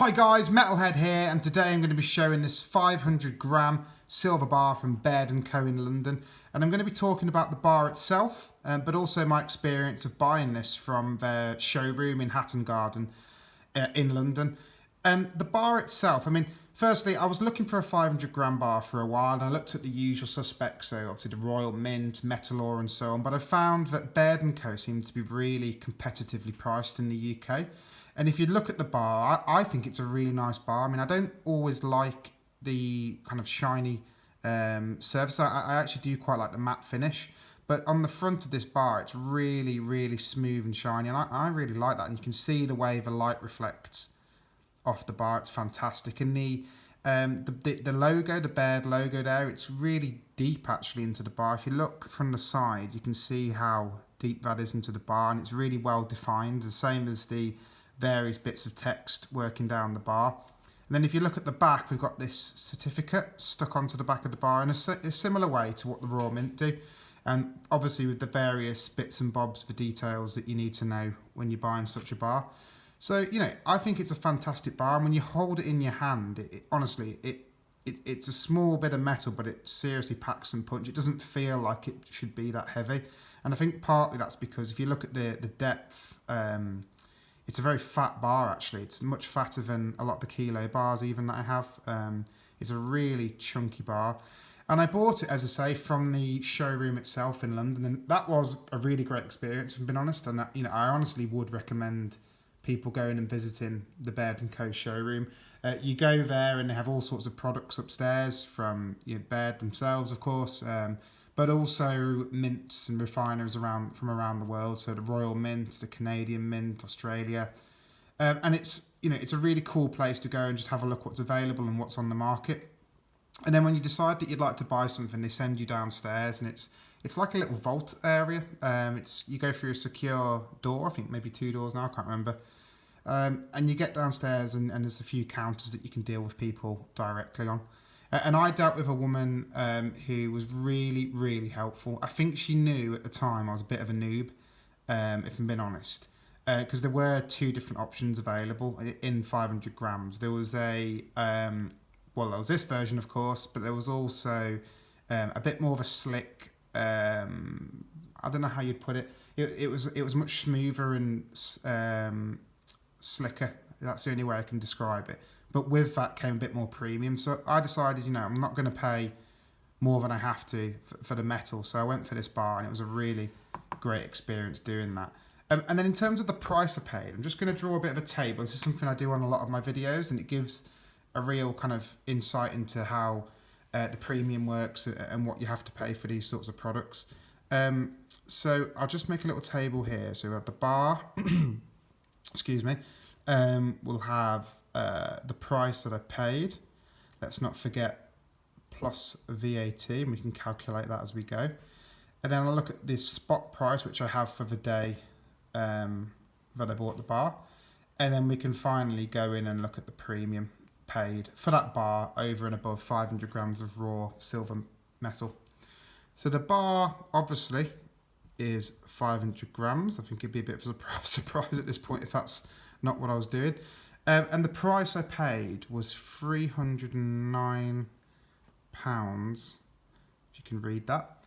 Hi guys, Metalhead here, and today I'm going to be showing this 500g silver bar from Baird Co in London, and I'm going to be talking about the bar itself, but also my experience of buying this from their showroom in Hatton Garden in London. The bar itself, firstly, I was looking for a 500g bar for a while, and I looked at the usual suspects, so obviously the Royal Mint, Metal Ore and so on, but I found that Baird Co seemed to be really competitively priced in the UK. And if you look at the bar, I think it's a really nice bar. I don't always like the kind of shiny surface. I actually do quite like the matte finish. But on the front of this bar, it's really, really smooth and shiny. And I really like that. And you can see the way the light reflects off the bar. It's fantastic. And the logo, the Baird logo there, it's really deep actually into the bar. If you look from the side, you can see how deep that is into the bar. And it's really well defined, the same as the various bits of text working down the bar. And then if you look at the back, we've got this certificate stuck onto the back of the bar in a similar way to what the Royal Mint do. And obviously with the various bits and bobs for details that you need to know when you're buying such a bar. So, I think it's a fantastic bar. And when you hold it in your hand, honestly, it's a small bit of metal, but it seriously packs some punch. It doesn't feel like it should be that heavy. And I think partly that's because if you look at the depth, it's a very fat bar actually. It's much fatter than a lot of the kilo bars even that I have. It's a really chunky bar. And I bought it, as I say, from the showroom itself in London. And that was a really great experience, if I'm being honest. And I honestly would recommend people going and visiting the Baird Co showroom. You go there and they have all sorts of products upstairs from Baird themselves, of course. But also mints and refiners from around the world. So the Royal Mint, the Canadian Mint, Australia. And it's a really cool place to go and just have a look what's available and what's on the market. And then when you decide that you'd like to buy something, they send you downstairs, and it's like a little vault area. You go through a secure door, I think maybe 2 doors now, I can't remember. And you get downstairs and there's a few counters that you can deal with people directly on. And I dealt with a woman who was really, really helpful. I think she knew at the time I was a bit of a noob, if I'm being honest, because there were 2 different options available in 500g. There was there was this version, of course, but there was also a bit more of a slick. I don't know how you'd put it. It was much smoother and slicker. That's the only way I can describe it. But with that came a bit more premium. So I decided, I'm not going to pay more than I have to for the metal. So I went for this bar, and it was a really great experience doing that. And then in terms of the price I paid, I'm just going to draw a bit of a table. This is something I do on a lot of my videos, and it gives a real kind of insight into how the premium works and what you have to pay for these sorts of products. So I'll just make a little table here. So we have the bar, excuse me. We'll have the price that I paid. Let's not forget plus VAT, and we can calculate that as we go. And then I'll look at the spot price, which I have for the day that I bought the bar. And then we can finally go in and look at the premium paid for that bar over and above 500g of raw silver metal. So the bar obviously is 500g. I think it'd be a bit of a surprise at this point if that's not what I was doing. And the price I paid was £309, if you can read that,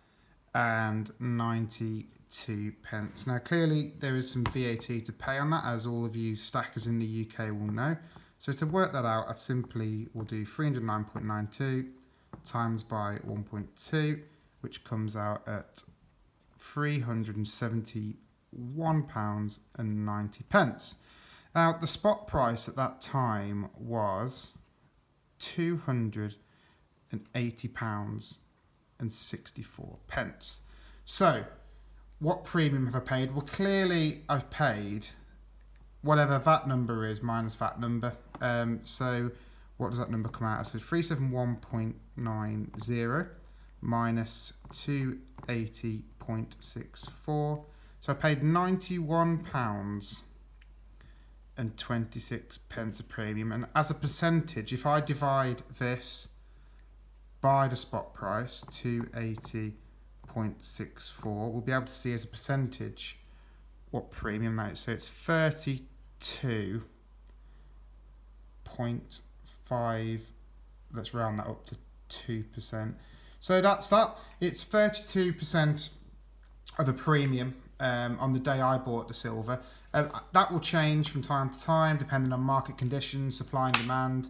and 92 pence. Now clearly there is some VAT to pay on that, as all of you stackers in the UK will know. So to work that out, I simply will do 309.92 times by 1.2, which comes out at £371.90. Now, the spot price at that time was £280.64. So, what premium have I paid? Well, clearly I've paid whatever that number is minus that number. So, what does that number come out as? So, 371.90 minus 280.64. So, I paid £91 and 26 pence a premium. And as a percentage, if I divide this by the spot price, 280.64, we'll be able to see as a percentage what premium that is. So it's 32 0.5, let's round that up to 2%. So that's that. It's 32% of a premium on the day I bought the silver. That will change from time to time depending on market conditions, supply and demand.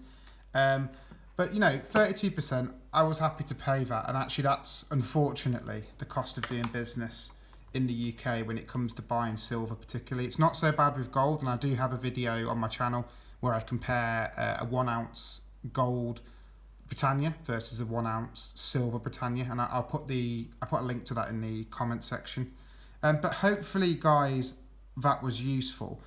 But 32%, I was happy to pay that. And actually that's unfortunately the cost of doing business in the UK when it comes to buying silver particularly. It's not so bad with gold, and I do have a video on my channel where I compare a 1 ounce gold Britannia versus a 1 ounce silver Britannia, and I'll put a link to that in the comment section. But hopefully guys, that was useful.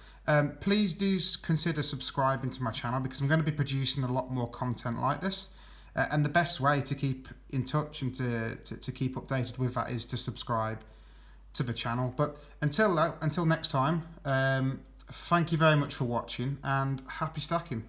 Please do consider subscribing to my channel because I'm going to be producing a lot more content like this. And the best way to keep in touch and to keep updated with that is to subscribe to the channel. But until next time, thank you very much for watching and happy stacking.